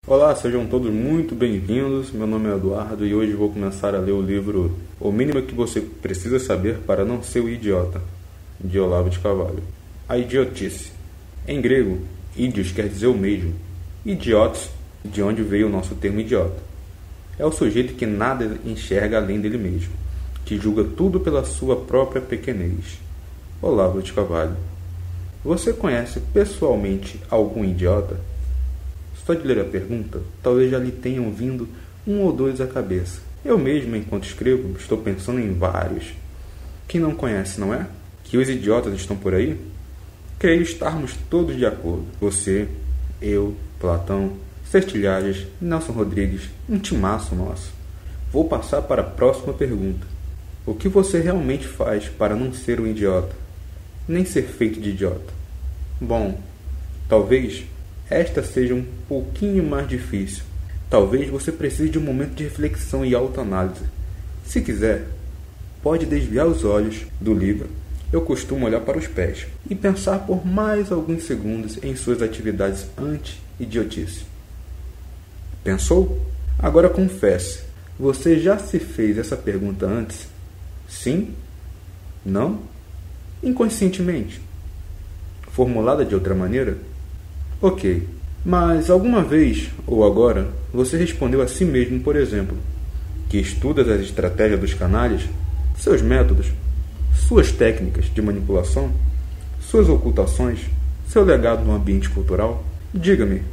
Olá, sejam todos muito bem-vindos. Meu nome é Eduardo e hoje vou começar a ler o livro O Mínimo que Você Precisa Saber para Não Ser o Idiota, de Olavo de Carvalho. A idiotice. Em grego, idios quer dizer o mesmo. Idiotes, de onde veio o nosso termo idiota. É o sujeito que nada enxerga além dele mesmo, que julga tudo pela sua própria pequenez. Olavo de Carvalho. Você conhece pessoalmente algum idiota? Só de ler a pergunta, talvez já lhe tenham vindo um ou dois à cabeça. Eu mesmo, enquanto escrevo, estou pensando em vários. Quem não conhece, não é? Que os idiotas estão por aí? Creio estarmos todos de acordo. Você, eu, Platão, Sertilhagens, Nelson Rodrigues, um timaço nosso. Vou passar para a próxima pergunta. O que você realmente faz para não ser um idiota? Nem ser feito de idiota? Bom, talvez esta seja um pouquinho mais difícil. Talvez você precise de um momento de reflexão e autoanálise. Se quiser, pode desviar os olhos do livro. Eu costumo olhar para os pés e pensar por mais alguns segundos em suas atividades anti-idiotice. Pensou? Agora confesse, você já se fez essa pergunta antes? Sim? Não? Inconscientemente? Formulada de outra maneira? Ok, mas alguma vez, ou agora, você respondeu a si mesmo, por exemplo, que estuda as estratégias dos canalhas, seus métodos, suas técnicas de manipulação, suas ocultações, seu legado no ambiente cultural? Diga-me,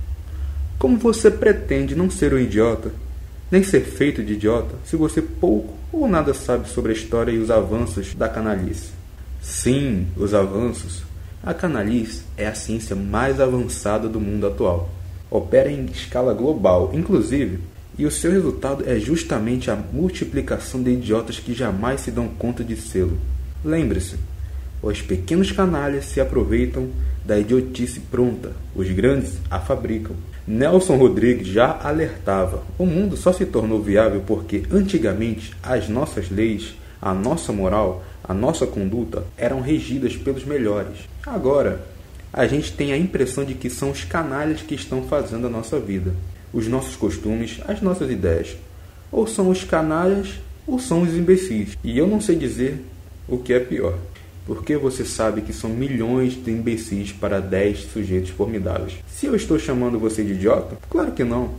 como você pretende não ser um idiota, nem ser feito de idiota, se você pouco ou nada sabe sobre a história e os avanços da canalice? Sim, os avanços. A canalice é a ciência mais avançada do mundo atual. Opera em escala global, inclusive, e o seu resultado é justamente a multiplicação de idiotas que jamais se dão conta de sê-lo. Lembre-se, os pequenos canalhas se aproveitam da idiotice pronta, os grandes a fabricam. Nelson Rodrigues já alertava, o mundo só se tornou viável porque antigamente as nossas leis, a nossa moral, a nossa conduta eram regidas pelos melhores. Agora, a gente tem a impressão de que são os canalhas que estão fazendo a nossa vida, os nossos costumes, as nossas ideias. Ou são os canalhas, ou são os imbecis. E eu não sei dizer o que é pior, porque você sabe que são milhões de imbecis para 10 sujeitos formidáveis. Se eu estou chamando você de idiota? Claro que não.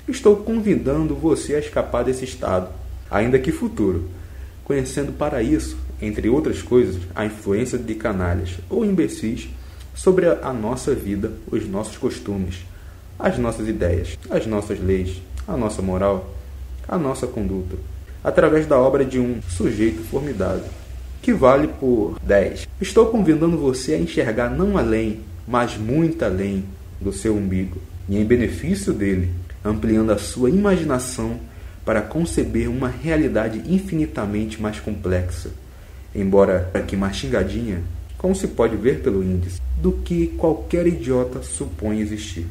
Estou convidando você a escapar desse estado, ainda que futuro, conhecendo para isso, entre outras coisas, a influência de canalhas ou imbecis sobre a nossa vida, os nossos costumes, as nossas ideias, as nossas leis, a nossa moral, a nossa conduta, através da obra de um sujeito formidável, que vale por 10. Estou convidando você a enxergar não além, mas muito além do seu umbigo, e em benefício dele, ampliando a sua imaginação para conceber uma realidade infinitamente mais complexa, embora aqui mastingadinha, como se pode ver pelo índice, do que qualquer idiota supõe existir.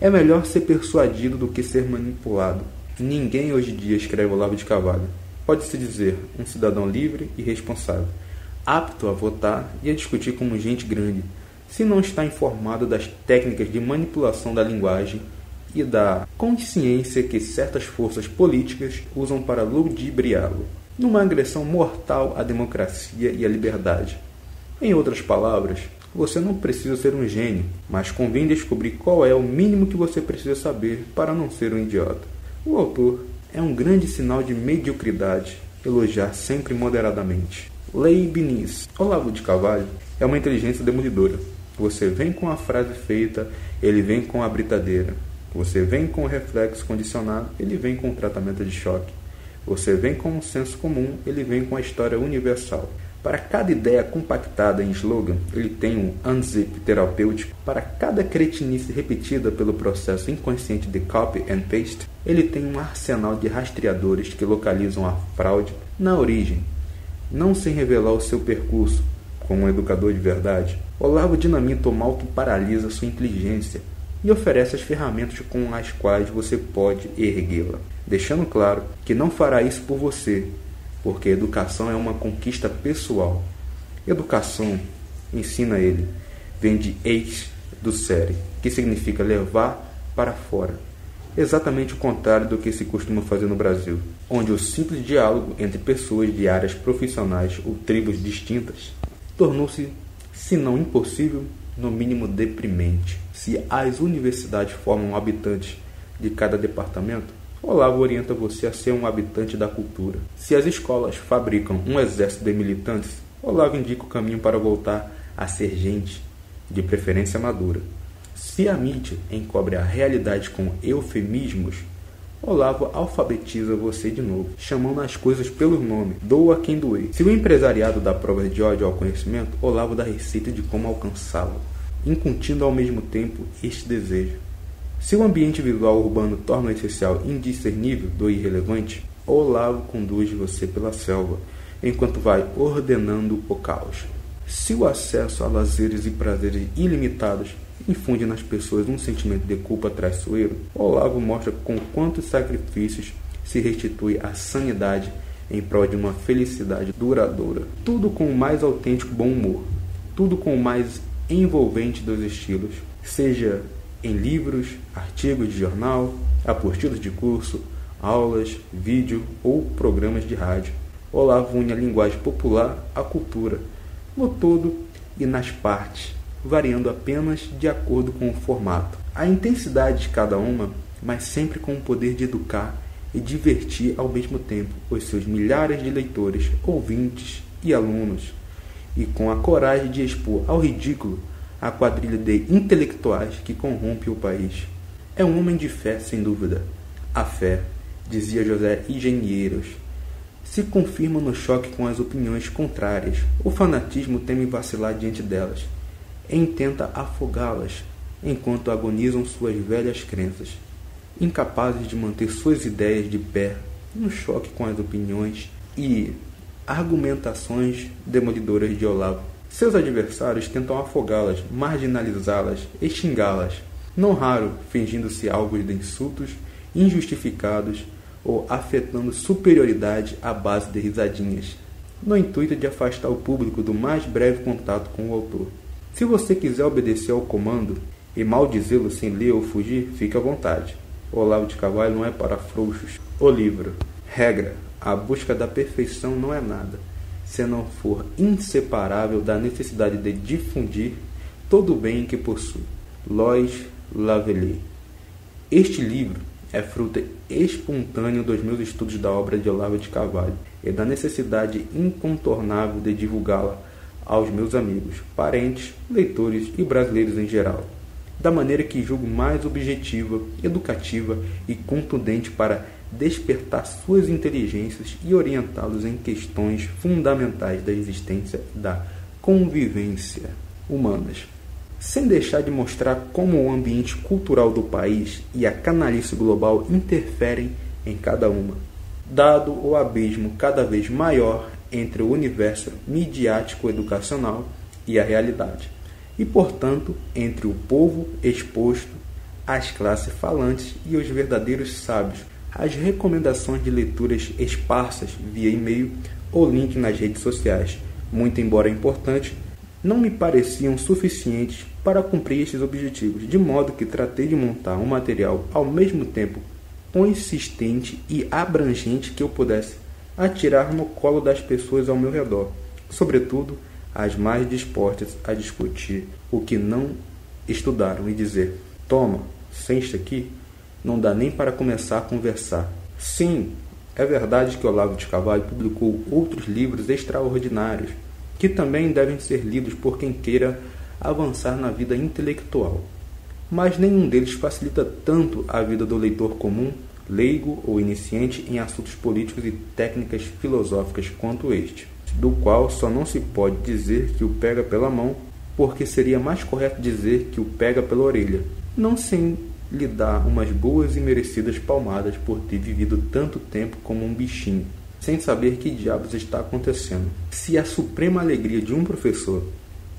É melhor ser persuadido do que ser manipulado. Ninguém hoje em dia, escreve Olavo de Carvalho, pode-se dizer um cidadão livre e responsável, apto a votar e a discutir como gente grande, se não está informado das técnicas de manipulação da linguagem e da consciência que certas forças políticas usam para ludibriá-lo, numa agressão mortal à democracia e à liberdade. Em outras palavras, você não precisa ser um gênio, mas convém descobrir qual é o mínimo que você precisa saber para não ser um idiota. O autor é um grande sinal de mediocridade, elogiar sempre moderadamente. Leibniz, Olavo de Carvalho, é uma inteligência demolidora. Você vem com a frase feita, ele vem com a britadeira. Você vem com o reflexo condicionado, ele vem com o tratamento de choque. Você vem com o senso comum, ele vem com a história universal. Para cada ideia compactada em slogan, ele tem um unzip terapêutico. Para cada cretinice repetida pelo processo inconsciente de copy and paste, ele tem um arsenal de rastreadores que localizam a fraude na origem, não sem revelar o seu percurso como um educador de verdade. Olavo dinamita o mal que paralisa sua inteligência e oferece as ferramentas com as quais você pode erguê-la, deixando claro que não fará isso por você, porque educação é uma conquista pessoal. Educação, ensina ele, vem de ex do sere, que significa levar para fora. exatamente o contrário do que se costuma fazer no Brasil, onde o simples diálogo entre pessoas de áreas profissionais ou tribos distintas tornou-se, se não impossível, no mínimo deprimente. Se as universidades formam habitantes de cada departamento, Olavo orienta você a ser um habitante da cultura. Se as escolas fabricam um exército de militantes, Olavo indica o caminho para voltar a ser gente, de preferência madura. Se a mídia encobre a realidade com eufemismos, Olavo alfabetiza você de novo, chamando as coisas pelo nome, doa quem doer. Se o empresariado dá provas de ódio ao conhecimento, Olavo dá receita de como alcançá-lo, incutindo ao mesmo tempo este desejo. Se o ambiente visual urbano torna o essencial indiscernível do irrelevante, Olavo conduz você pela selva, enquanto vai ordenando o caos. Se o acesso a lazeres e prazeres ilimitados infunde nas pessoas um sentimento de culpa traiçoeiro, Olavo mostra com quantos sacrifícios se restitui a sanidade em prol de uma felicidade duradoura. Tudo com o mais autêntico bom humor, tudo com o mais envolvente dos estilos, seja em livros, artigos de jornal, apostilas de curso, aulas, vídeo ou programas de rádio. Olavo une a linguagem popular à cultura, no todo e nas partes, variando apenas de acordo com o formato. A intensidade de cada uma, mas sempre com o poder de educar e divertir ao mesmo tempo os seus milhares de leitores, ouvintes e alunos, e com a coragem de expor ao ridículo a quadrilha de intelectuais que corrompe o país. É um homem de fé, sem dúvida. A fé, dizia José Engenheiros, se confirma no choque com as opiniões contrárias. O fanatismo teme vacilar diante delas e intenta afogá-las enquanto agonizam suas velhas crenças, incapazes de manter suas ideias de pé no choque com as opiniões e argumentações demolidoras de Olavo. Seus adversários tentam afogá-las, marginalizá-las e xingá-las, não raro fingindo-se alvos de insultos injustificados ou afetando superioridade à base de risadinhas, no intuito de afastar o público do mais breve contato com o autor. Se você quiser obedecer ao comando e maldizê-lo sem ler ou fugir, fique à vontade. Olavo de Carvalho não é para frouxos. O livro. Regra: a busca da perfeição não é nada, se não for inseparável da necessidade de difundir todo o bem que possui. Lois Lavelle. Este livro é fruto espontâneo dos meus estudos da obra de Olavo de Carvalho e da necessidade incontornável de divulgá-la aos meus amigos, parentes, leitores e brasileiros em geral, da maneira que julgo mais objetiva, educativa e contundente para despertar suas inteligências e orientá-los em questões fundamentais da existência e da convivência humanas, sem deixar de mostrar como o ambiente cultural do país e a canalice global interferem em cada uma, dado o abismo cada vez maior entre o universo midiático-educacional e a realidade, e, portanto, entre o povo exposto, as classes falantes e os verdadeiros sábios. As recomendações de leituras esparsas via e-mail ou link nas redes sociais, muito embora importantes, não me pareciam suficientes para cumprir estes objetivos, de modo que tratei de montar um material ao mesmo tempo consistente e abrangente que eu pudesse atirar no colo das pessoas ao meu redor, sobretudo as mais dispostas a discutir o que não estudaram e dizer: toma, sem isto aqui, não dá nem para começar a conversar. Sim, é verdade que Olavo de Carvalho publicou outros livros extraordinários, que também devem ser lidos por quem queira avançar na vida intelectual. Mas nenhum deles facilita tanto a vida do leitor comum, leigo ou iniciante em assuntos políticos e técnicas filosóficas quanto este, do qual só não se pode dizer que o pega pela mão, porque seria mais correto dizer que o pega pela orelha, não sem lhe dar umas boas e merecidas palmadas por ter vivido tanto tempo como um bichinho, sem saber que diabos está acontecendo. Se a suprema alegria de um professor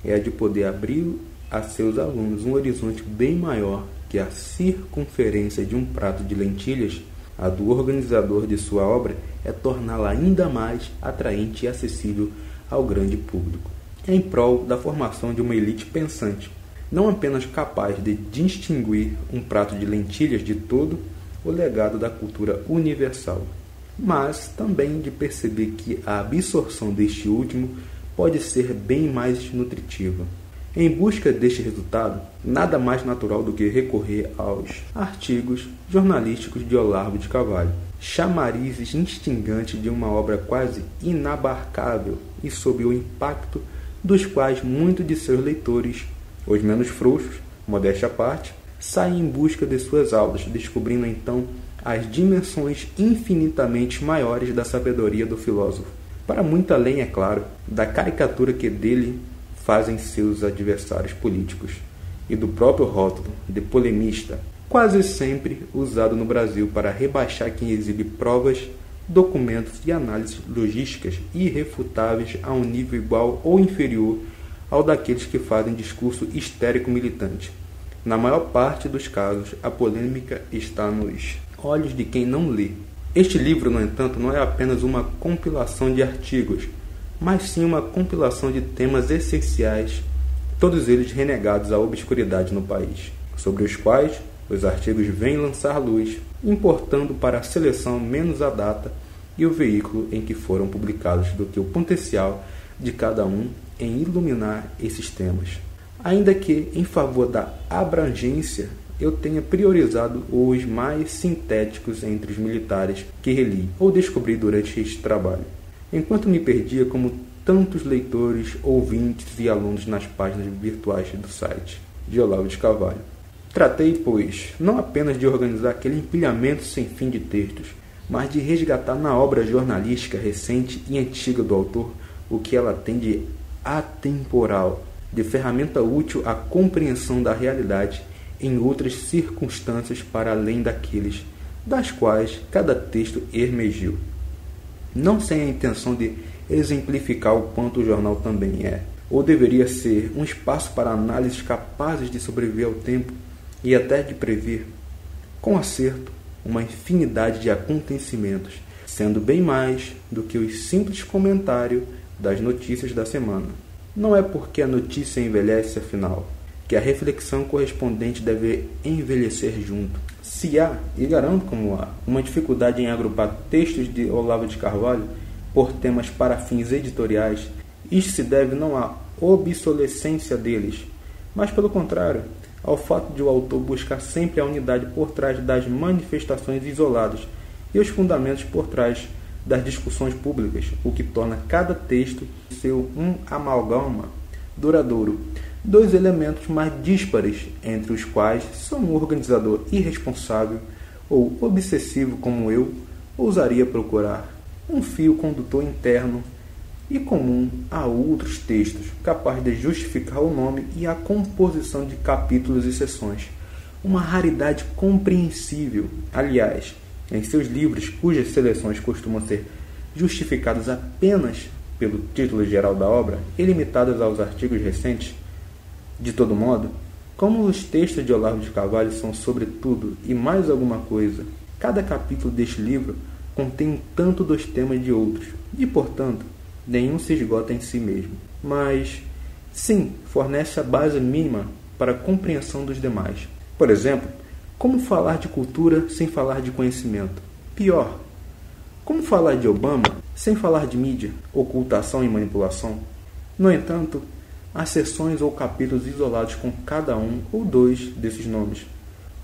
é a de poder abrir a seus alunos um horizonte bem maior que a circunferência de um prato de lentilhas, a do organizador de sua obra é torná-la ainda mais atraente e acessível ao grande público, em prol da formação de uma elite pensante, não apenas capaz de distinguir um prato de lentilhas de todo o legado da cultura universal, mas também de perceber que a absorção deste último pode ser bem mais nutritiva. Em busca deste resultado, nada mais natural do que recorrer aos artigos jornalísticos de Olavo de Carvalho, chamarizes instigantes de uma obra quase inabarcável e sob o impacto dos quais muitos de seus leitores, os menos frouxos, modéstia à parte, saem em busca de suas aulas, descobrindo então as dimensões infinitamente maiores da sabedoria do filósofo, para muito além, é claro, da caricatura que dele fazem seus adversários políticos, e do próprio rótulo de polemista, quase sempre usado no Brasil para rebaixar quem exibe provas, documentos e análises logísticas irrefutáveis a um nível igual ou inferior ao daqueles que fazem discurso histérico militante. Na maior parte dos casos, a polêmica está nos olhos de quem não lê. Este livro, no entanto, não é apenas uma compilação de artigos, mas sim uma compilação de temas essenciais, todos eles renegados à obscuridade no país, sobre os quais os artigos vêm lançar luz, importando para a seleção menos a data e o veículo em que foram publicados do que o potencial de cada um em iluminar esses temas. Ainda que, em favor da abrangência, eu tenha priorizado os mais sintéticos entre os militares que reli ou descobri durante este trabalho, enquanto me perdia como tantos leitores, ouvintes e alunos nas páginas virtuais do site de Olavo de Carvalho. Tratei, pois, não apenas de organizar aquele empilhamento sem fim de textos, mas de resgatar na obra jornalística recente e antiga do autor o que ela tem de atemporal, de ferramenta útil à compreensão da realidade em outras circunstâncias para além daqueles das quais cada texto emergiu. Não sem a intenção de exemplificar o quanto o jornal também é, ou deveria ser, um espaço para análises capazes de sobreviver ao tempo e até de prever, com acerto, uma infinidade de acontecimentos, sendo bem mais do que o simples comentário das notícias da semana. Não é porque a notícia envelhece, afinal, que a reflexão correspondente deve envelhecer junto. Se há, e garanto como há, uma dificuldade em agrupar textos de Olavo de Carvalho por temas para fins editoriais, isto se deve não à obsolescência deles, mas, pelo contrário, ao fato de o autor buscar sempre a unidade por trás das manifestações isoladas e os fundamentos por trás das discussões públicas, o que torna cada texto seu um amálgama duradouro, dois elementos mais díspares, entre os quais só um organizador irresponsável ou obsessivo como eu ousaria procurar um fio condutor interno e comum a outros textos, capaz de justificar o nome e a composição de capítulos e seções. Uma raridade compreensível, aliás, em seus livros cujas seleções costumam ser justificadas apenas pelo título geral da obra e limitadas aos artigos recentes. De todo modo, como os textos de Olavo de Carvalho são sobre tudo e mais alguma coisa, cada capítulo deste livro contém um tanto dos temas de outros e, portanto, nenhum se esgota em si mesmo, mas, sim, fornece a base mínima para a compreensão dos demais. Por exemplo, como falar de cultura sem falar de conhecimento? Pior, como falar de Obama sem falar de mídia, ocultação e manipulação? No entanto, há seções ou capítulos isolados com cada um ou dois desses nomes,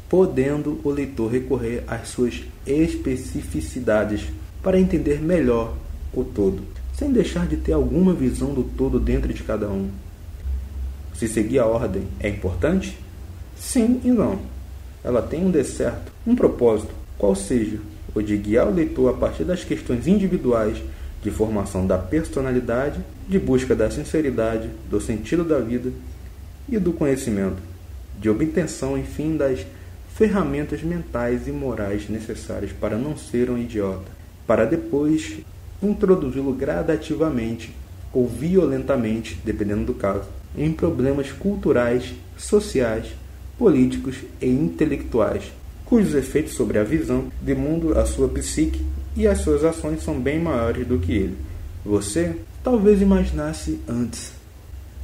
podendo o leitor recorrer às suas especificidades para entender melhor o todo, sem deixar de ter alguma visão do todo dentro de cada um. Se seguir a ordem é importante? Sim e não. Ela tem um descerto, um propósito, qual seja o de guiar o leitor a partir das questões individuais de formação da personalidade, de busca da sinceridade, do sentido da vida e do conhecimento, de obtenção, enfim, das ferramentas mentais e morais necessárias para não ser um idiota, para depois introduzi-lo gradativamente ou violentamente, dependendo do caso, em problemas culturais, sociais, políticos e intelectuais, cujos efeitos sobre a visão de mundo, a sua psique e as suas ações são bem maiores do que ele. Você talvez imaginasse antes.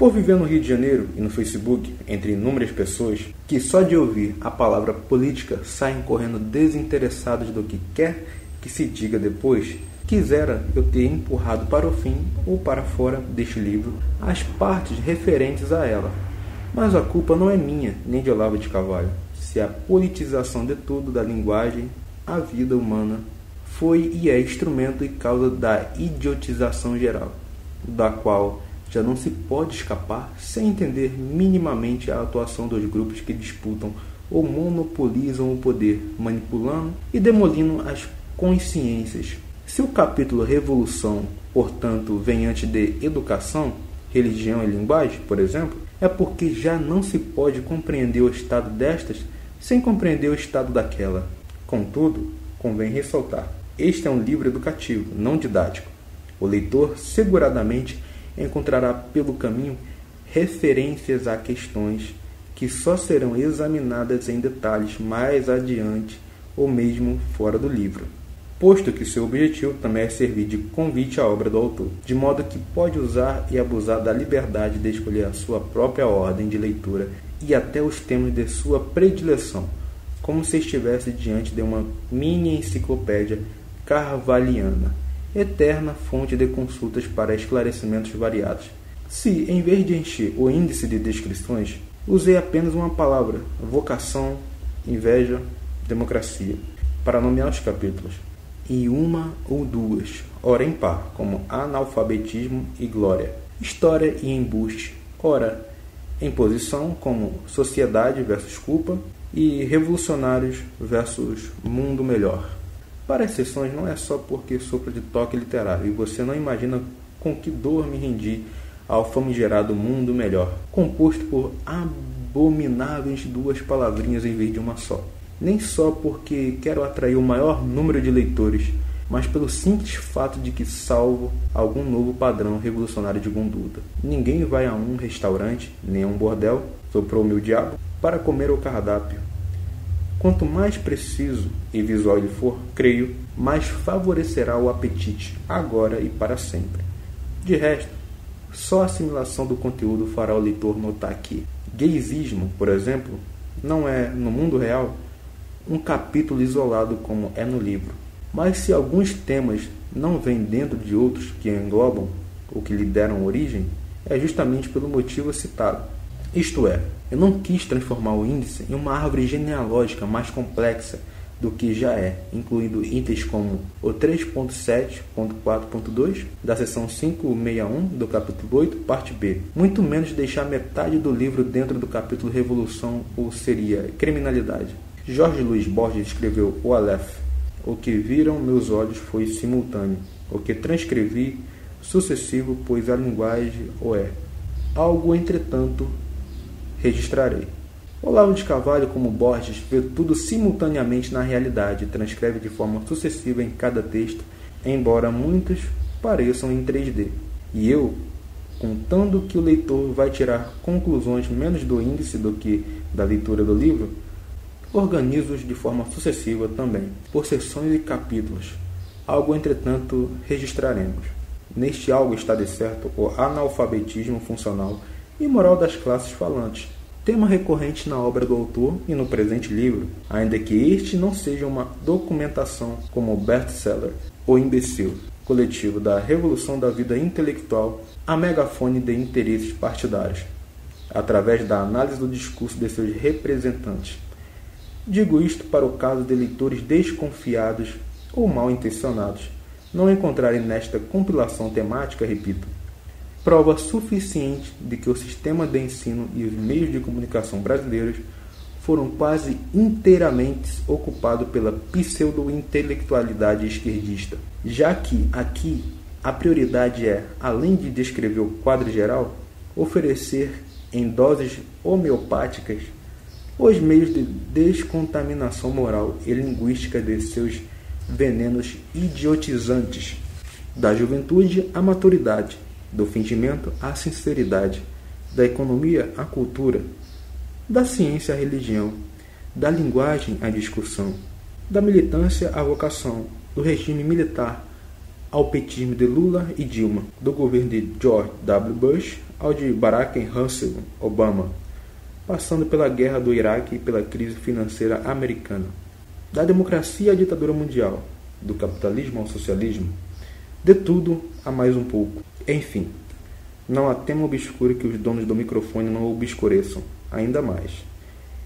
Por viver no Rio de Janeiro e no Facebook, entre inúmeras pessoas, que só de ouvir a palavra política saem correndo desinteressados do que quer que se diga depois, quisera eu ter empurrado para o fim ou para fora deste livro as partes referentes a ela. Mas a culpa não é minha, nem de Olavo de Carvalho, se a politização de tudo da linguagem, a vida humana, foi e é instrumento e causa da idiotização geral, da qual já não se pode escapar sem entender minimamente a atuação dos grupos que disputam ou monopolizam o poder, manipulando e demolindo as consciências. Se o capítulo Revolução, portanto, vem antes de educação, religião e linguagem, por exemplo, é porque já não se pode compreender o estado destas sem compreender o estado daquela. Contudo, convém ressaltar, este é um livro educativo, não didático. O leitor seguradamente encontrará pelo caminho referências a questões que só serão examinadas em detalhes mais adiante ou mesmo fora do livro, posto que seu objetivo também é servir de convite à obra do autor, de modo que pode usar e abusar da liberdade de escolher a sua própria ordem de leitura e até os temas de sua predileção, como se estivesse diante de uma mini enciclopédia carvalhiana, eterna fonte de consultas para esclarecimentos variados. Se, em vez de encher o índice de descrições, usei apenas uma palavra, vocação, inveja, democracia, para nomear os capítulos, e uma ou duas, ora em par, como analfabetismo e glória, história e embuste, ora em posição, como sociedade versus culpa, e revolucionários versus mundo melhor. Para as sessões não é só porque sopro de toque literário, e você não imagina com que dor me rendi ao famigerado mundo melhor, composto por abomináveis duas palavrinhas em vez de uma só. Nem só porque quero atrair o maior número de leitores, mas pelo simples fato de que salvo algum novo padrão revolucionário de conduta. Ninguém vai a um restaurante, nem a um bordel, soprou-me o diabo, para comer o cardápio. Quanto mais preciso e visual ele for, creio, mais favorecerá o apetite, agora e para sempre. De resto, só a assimilação do conteúdo fará o leitor notar que gaysismo, por exemplo, não é, no mundo real, um capítulo isolado como é no livro. Mas se alguns temas não vêm dentro de outros que englobam ou que lhe deram origem, é justamente pelo motivo citado. Isto é, eu não quis transformar o índice em uma árvore genealógica mais complexa do que já é, incluindo itens como o 3.7.4.2 da seção 561 do capítulo 8, parte B. Muito menos deixar metade do livro dentro do capítulo Revolução, ou seria criminalidade. Jorge Luiz Borges escreveu o Aleph. O que viram meus olhos foi simultâneo. O que transcrevi, sucessivo, pois a linguagem o é. Algo, entretanto, registrarei. Olavo de Carvalho, como Borges, vê tudo simultaneamente na realidade e transcreve de forma sucessiva em cada texto, embora muitos pareçam em 3D. E eu, contando que o leitor vai tirar conclusões menos do índice do que da leitura do livro, organizo-os de forma sucessiva também, por seções e capítulos. Algo, entretanto, registraremos. Neste algo está de certo o analfabetismo funcional e moral das classes falantes, tema recorrente na obra do autor e no presente livro, ainda que este não seja uma documentação como o best-seller, O Imbecil, coletivo da revolução da vida intelectual a megafone de interesses partidários, através da análise do discurso de seus representantes. Digo isto para o caso de leitores desconfiados ou mal intencionados não encontrarem nesta compilação temática, repito, prova suficiente de que o sistema de ensino e os meios de comunicação brasileiros foram quase inteiramente ocupados pela pseudo-intelectualidade esquerdista, já que aqui a prioridade é, além de descrever o quadro geral, oferecer em doses homeopáticas os meios de descontaminação moral e linguística de seus venenos idiotizantes, da juventude à maturidade, do fingimento à sinceridade, da economia à cultura, da ciência à religião, da linguagem à discussão, da militância à vocação, do regime militar ao petismo de Lula e Dilma, do governo de George W. Bush ao de Barack Hussein Obama, passando pela guerra do Iraque e pela crise financeira americana, da democracia à ditadura mundial, do capitalismo ao socialismo, de tudo a mais um pouco. Enfim, não há tema obscuro que os donos do microfone não obscureçam, ainda mais.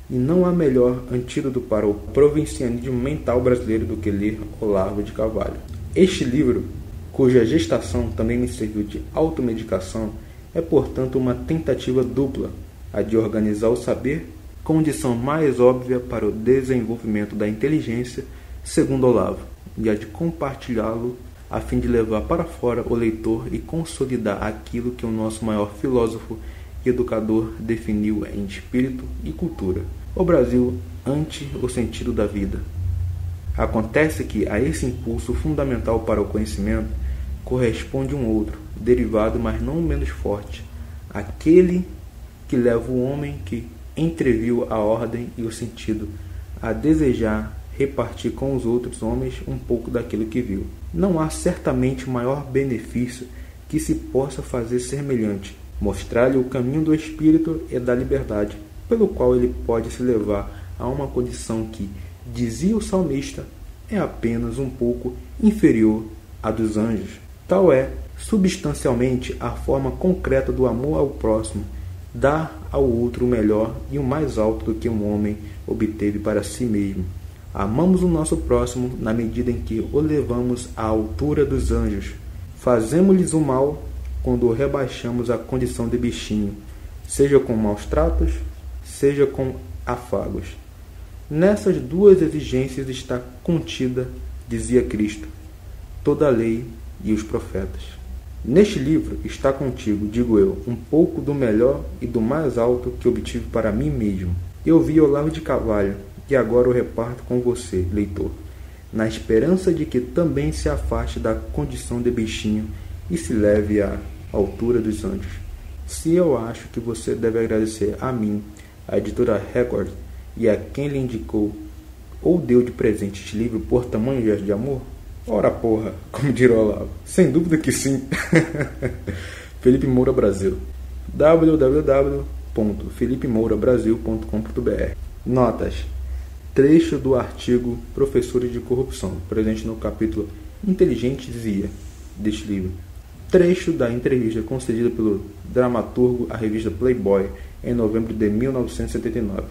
E não há melhor antídoto para o provincianismo mental brasileiro do que ler Olavo de Carvalho. Este livro, cuja gestação também me serviu de automedicação, é, portanto, uma tentativa dupla, a de organizar o saber, condição mais óbvia para o desenvolvimento da inteligência, segundo Olavo, e a de compartilhá-lo a fim de levar para fora o leitor e consolidar aquilo que o nosso maior filósofo e educador definiu em espírito e cultura: o Brasil ante o sentido da vida. Acontece que a esse impulso fundamental para o conhecimento corresponde um outro, derivado mas não menos forte, aquele que leva o homem que entreviu a ordem e o sentido a desejar repartir com os outros homens um pouco daquilo que viu. Não há certamente maior benefício que se possa fazer semelhante: mostrar-lhe o caminho do espírito e da liberdade, pelo qual ele pode se levar a uma condição que, dizia o salmista, é apenas um pouco inferior à dos anjos. Tal é, substancialmente, a forma concreta do amor ao próximo, dar ao outro o melhor e o mais alto do que um homem obteve para si mesmo. Amamos o nosso próximo na medida em que o levamos à altura dos anjos. Fazemos-lhes o mal quando o rebaixamos à condição de bichinho, seja com maus tratos, seja com afagos. Nessas duas exigências está contida, dizia Cristo, toda a lei e os profetas. Neste livro está contigo, digo eu, um pouco do melhor e do mais alto que obtive para mim mesmo. Eu vi Olavo de Carvalho, e agora o reparto com você, leitor, na esperança de que também se afaste da condição de bichinho e se leve à altura dos anjos. Se eu acho que você deve agradecer a mim, a editora Record, e a quem lhe indicou ou deu de presente este livro por tamanho gesto de amor, ora porra, como dirá Olavo, sem dúvida que sim. Felipe Moura Brasil, www.felipemourabrasil.com.br. Notas: trecho do artigo Professores de Corrupção, presente no capítulo Inteligente Dizia deste livro. Trecho da entrevista concedida pelo dramaturgo à revista Playboy em novembro de 1979.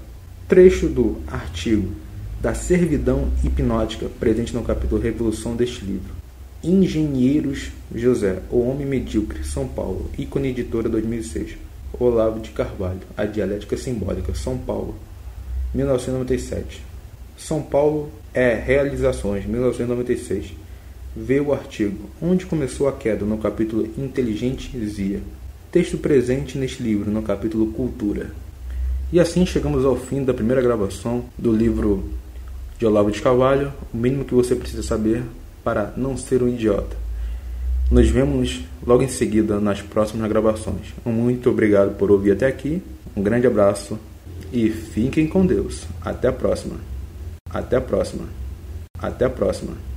Trecho do artigo da servidão hipnótica, presente no capítulo Revolução deste livro. Engenheiros José, O Homem Medíocre, São Paulo, ícone editora 2006. Olavo de Carvalho, A Dialética Simbólica, São Paulo, 1997. São Paulo é Realizações, 1996. Vê o artigo Onde Começou a Queda, no capítulo Inteligente Zia. Texto presente neste livro, no capítulo Cultura. E assim chegamos ao fim da primeira gravação do livro de Olavo de Carvalho, O Mínimo que Você Precisa Saber para Não Ser um Idiota. Nos vemos logo em seguida nas próximas gravações. Muito obrigado por ouvir até aqui, um grande abraço e fiquem com Deus. Até a próxima. Até a próxima. Até a próxima.